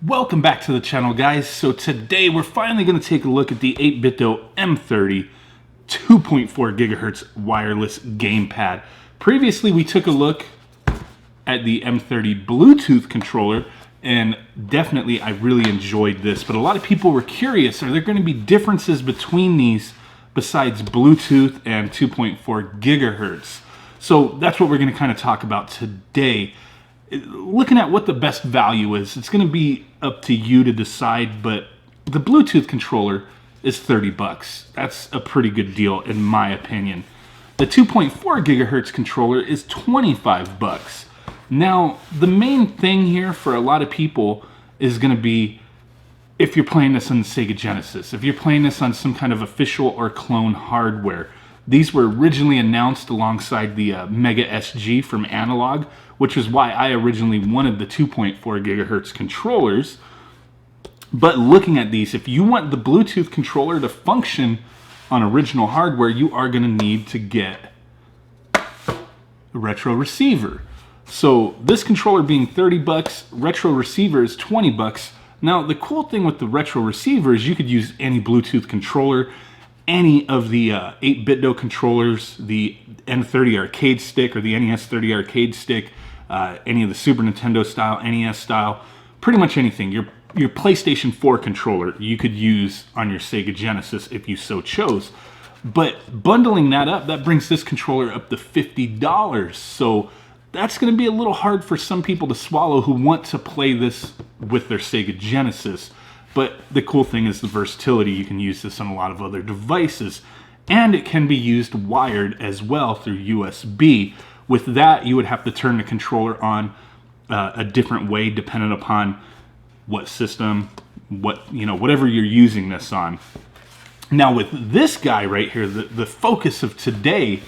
Welcome back to the channel, guys. So today we're finally going to take a look at the 8Bitdo M30 2.4 gigahertz wireless gamepad. Previously we took a look at the M30 Bluetooth controller, and definitely I really enjoyed this, but a lot of people were curious, are there going to be differences between these besides Bluetooth and 2.4 gigahertz? So that's what we're going to kind of talk about today. Looking at what the best value is, it's going to be up to you to decide, but the Bluetooth controller is 30 bucks. That's a pretty good deal in my opinion. The 2.4 gigahertz controller is 25 bucks. Now, the main thing here for a lot of people is going to be if you're playing this on the Sega Genesis, if you're playing this on some kind of official or clone hardware. These were originally announced alongside the Mega SG from Analog, which is why I originally wanted the 2.4 gigahertz controllers. But looking at these, if you want the Bluetooth controller to function on original hardware, you are going to need to get a retro receiver. So this controller being 30 bucks, retro receiver is 20 bucks. Now, the cool thing with the retro receiver is you could use any Bluetooth controller, any of the 8Bitdo controllers, the M30 arcade stick or the NES 30 arcade stick, any of the Super Nintendo style, NES style, pretty much anything. Your PlayStation 4 controller you could use on your Sega Genesis if you so chose. But bundling that up, that brings this controller up to $50. So that's going to be a little hard for some people to swallow who want to play this with their Sega Genesis. But the cool thing is the versatility. You can use this on a lot of other devices. And it can be used wired as well through USB. With that, you would have to turn the controller on a different way depending upon what system, whatever you're using this on. Now with this guy right here, the focus of today,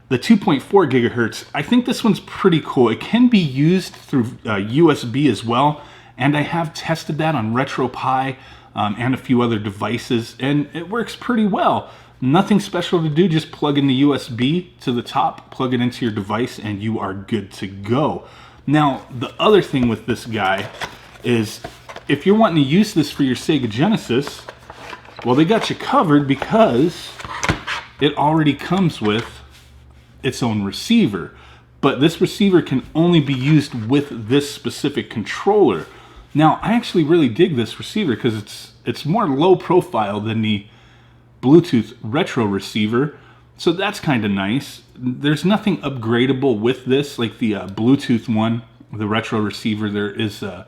the 2.4 gigahertz, I think this one's pretty cool. It can be used through USB as well. And I have tested that on RetroPie and a few other devices, and it works pretty well. Nothing special to do, just plug in the USB to the top, plug it into your device, and you are good to go. Now, the other thing with this guy is if you're wanting to use this for your Sega Genesis, well, they got you covered because it already comes with its own receiver. But this receiver can only be used with this specific controller. Now, I actually really dig this receiver because it's more low profile than the Bluetooth retro receiver. So that's kind of nice. There's nothing upgradable with this like the Bluetooth one, the retro receiver. There is a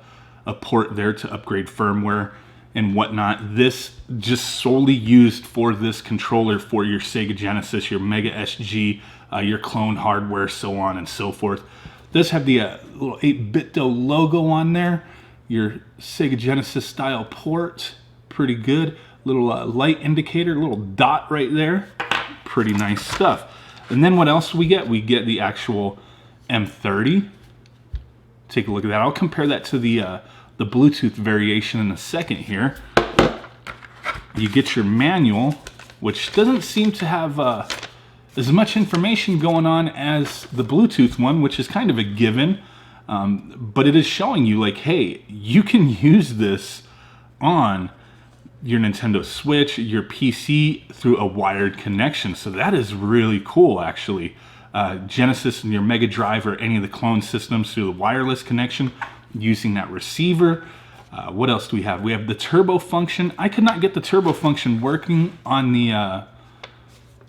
port there to upgrade firmware and whatnot. This just solely used for this controller for your Sega Genesis, your Mega SG, your clone hardware, so on and so forth. It does have the little 8Bitdo logo on there. Your Sega Genesis style port, pretty good. Little light indicator, little dot right there. Pretty nice stuff. And then what else we get? We get the actual M30. Take a look at that. I'll compare that to the Bluetooth variation in a second here. You get your manual, which doesn't seem to have as much information going on as the Bluetooth one, which is kind of a given. But it is showing you like, hey, you can use this on your Nintendo Switch, your PC through a wired connection. So that is really cool, actually. Genesis and your Mega Drive or any of the clone systems through the wireless connection using that receiver. What else do we have? We have the turbo function. I could not get the turbo function working on the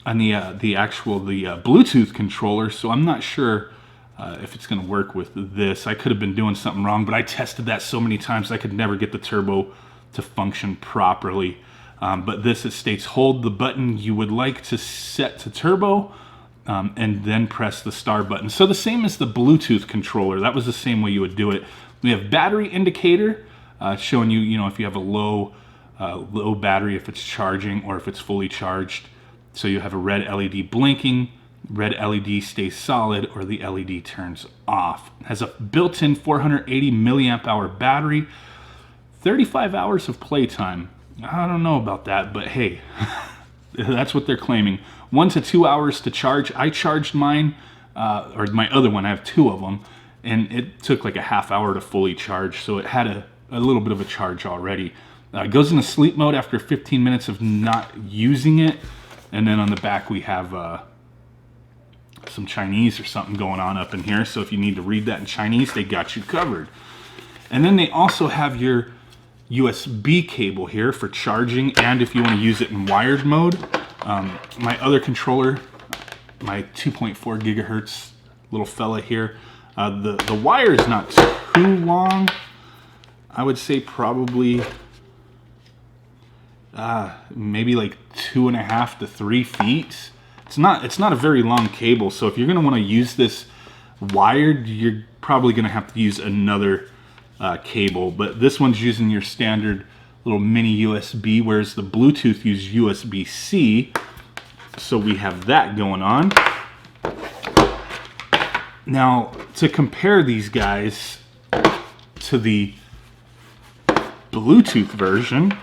Bluetooth controller, so I'm not sure if it's going to work with this. I could have been doing something wrong, but I tested that so many times I could never get the turbo to function properly. But this, it states hold the button you would like to set to turbo and then press the star button. So the same as the Bluetooth controller. That was the same way you would do it. We have battery indicator showing you, if you have a low battery, if it's charging or if it's fully charged. So you have a red LED blinking, red LED stays solid, or the LED turns off. It has a built-in 480 milliamp hour battery, 35 hours of playtime. I don't know about that, but hey, that's what they're claiming. 1 to 2 hours to charge. I charged mine, or my other one, I have two of them, and it took like a half hour to fully charge, so it had a little bit of a charge already. It goes into sleep mode after 15 minutes of not using it. And then on the back we have some Chinese or something going on up in here. So if you need to read that in Chinese, they got you covered. And then they also have your USB cable here for charging, and if you want to use it in wired mode. My other controller, my 2.4 gigahertz little fella here, the wire is not too long. I would say probably maybe like 2.5 to 3 feet. It's not a very long cable, so if you're going to want to use this wired, you're probably going to have to use another cable. But this one's using your standard little mini USB, whereas the Bluetooth uses USB-C. So we have that going on. Now, to compare these guys to the Bluetooth version,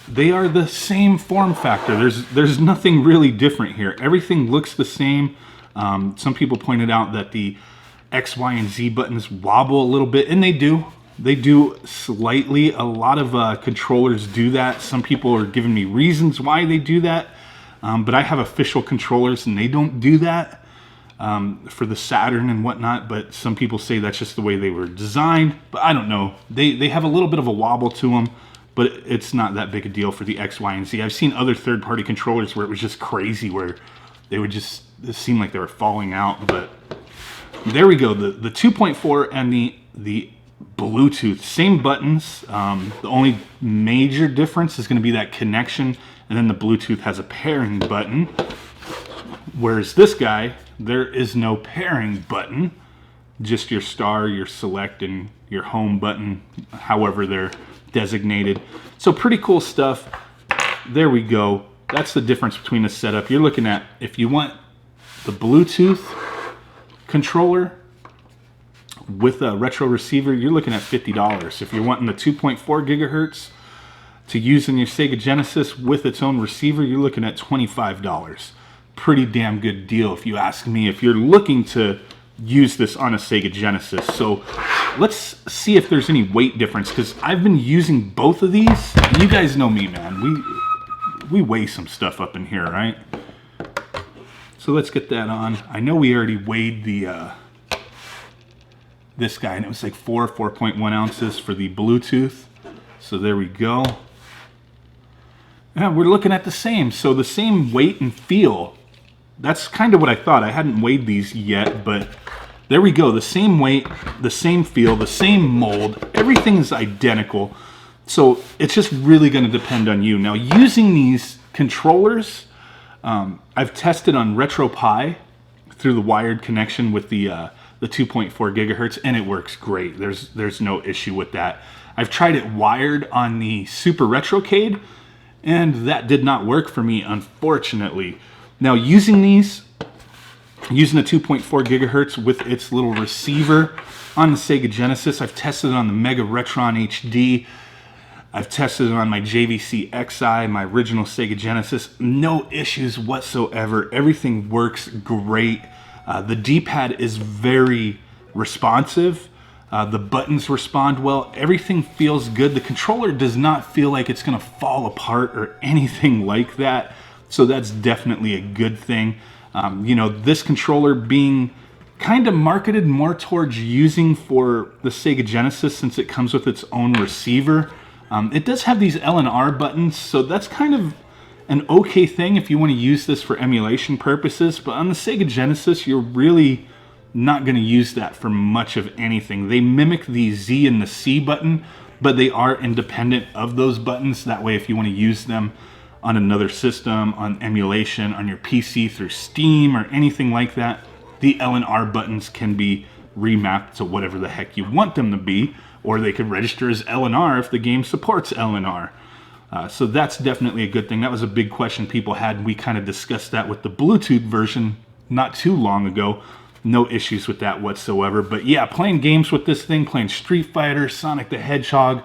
they are the same form factor. There's nothing really different here. Everything looks the same. Some people pointed out that the X, Y, and Z buttons wobble a little bit, and they do. They do slightly. A lot of controllers do that. Some people are giving me reasons why they do that, but I have official controllers and they don't do that for the Saturn and whatnot, but some people say that's just the way they were designed, but I don't know. They have a little bit of a wobble to them, but it's not that big a deal for the X, Y, and Z. I've seen other third-party controllers where it was just crazy, where they would just, it seemed like they were falling out. But there we go, the 2.4 and the Bluetooth, same buttons. The only major difference is going to be that connection, and then the Bluetooth has a pairing button, whereas this guy, there is no pairing button, just your star, your select, and your home button, however they're designated. So pretty cool stuff. There we go. That's the difference between the setup. You're looking at, if you want the Bluetooth controller with a retro receiver, you're looking at $50. If you're wanting the 2.4 gigahertz to use in your Sega Genesis with its own receiver, you're looking at $25. Pretty damn good deal if you ask me, if you're looking to use this on a Sega Genesis. So let's see if there's any weight difference, because I've been using both of these. You guys know me, man. We weigh some stuff up in here, right? So let's get that on. I know we already weighed the this guy, and it was like 4.1 ounces for the Bluetooth. So there we go. Yeah, we're looking at the same. So the same weight and feel. That's kind of what I thought. I hadn't weighed these yet, but there we go. The same weight, the same feel, the same mold. Everything is identical. So it's just really going to depend on you. Now, using these controllers, I've tested on RetroPie through the wired connection with the 2.4 gigahertz, and it works great. There's no issue with that. I've tried it wired on the Super Retrocade, and that did not work for me, unfortunately. Now, using the 2.4 gigahertz with its little receiver on the Sega Genesis, I've tested it on the Mega Retron HD. I've tested it on my JVC Xi, my original Sega Genesis. No issues whatsoever. Everything works great. The D-pad is very responsive. The buttons respond well. Everything feels good. The controller does not feel like it's going to fall apart or anything like that. So that's definitely a good thing. You know, this controller being kind of marketed more towards using for the Sega Genesis, since it comes with its own receiver. It does have these L and R buttons, so that's kind of an okay thing if you want to use this for emulation purposes. But on the Sega Genesis, you're really not going to use that for much of anything. They mimic the Z and the C button, but they are independent of those buttons. That way, if you want to use them on another system, on emulation, on your PC through Steam or anything like that, the L and R buttons can be remapped to whatever the heck you want them to be, or they could register as L and R if the game supports L and R. So that's definitely a good thing. That was a big question people had, and we kind of discussed that with the Bluetooth version not too long ago. No issues with that whatsoever. But yeah, playing games with this thing, playing Street Fighter, Sonic the Hedgehog,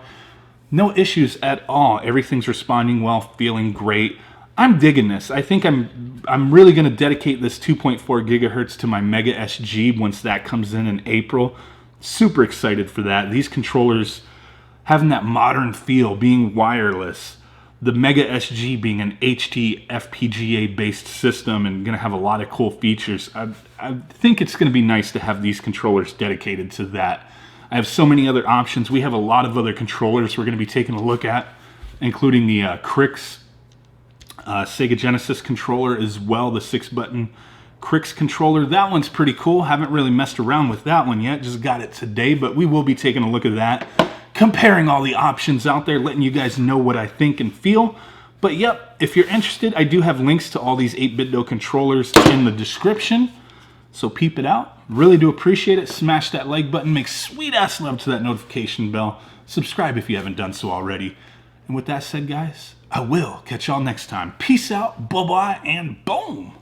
no issues at all. Everything's responding well, feeling great. I'm digging this. I think I'm really going to dedicate this 2.4 gigahertz to my Mega SG once that comes in April. Super excited for that. These controllers having that modern feel, being wireless. The Mega SG being an HT FPGA based system and going to have a lot of cool features. I think it's going to be nice to have these controllers dedicated to that. I have so many other options. We have a lot of other controllers we're going to be taking a look at, including the Crix Sega Genesis controller as well, the 6-button Crix controller. That one's pretty cool. Haven't really messed around with that one yet. Just got it today, but we will be taking a look at that. Comparing all the options out there, letting you guys know what I think and feel. But yep, if you're interested, I do have links to all these 8BitDo controllers in the description. So peep it out. Really do appreciate it. Smash that like button. Make sweet ass love to that notification bell. Subscribe if you haven't done so already. And with that said, guys, I will catch y'all next time. Peace out, bye-bye, and boom!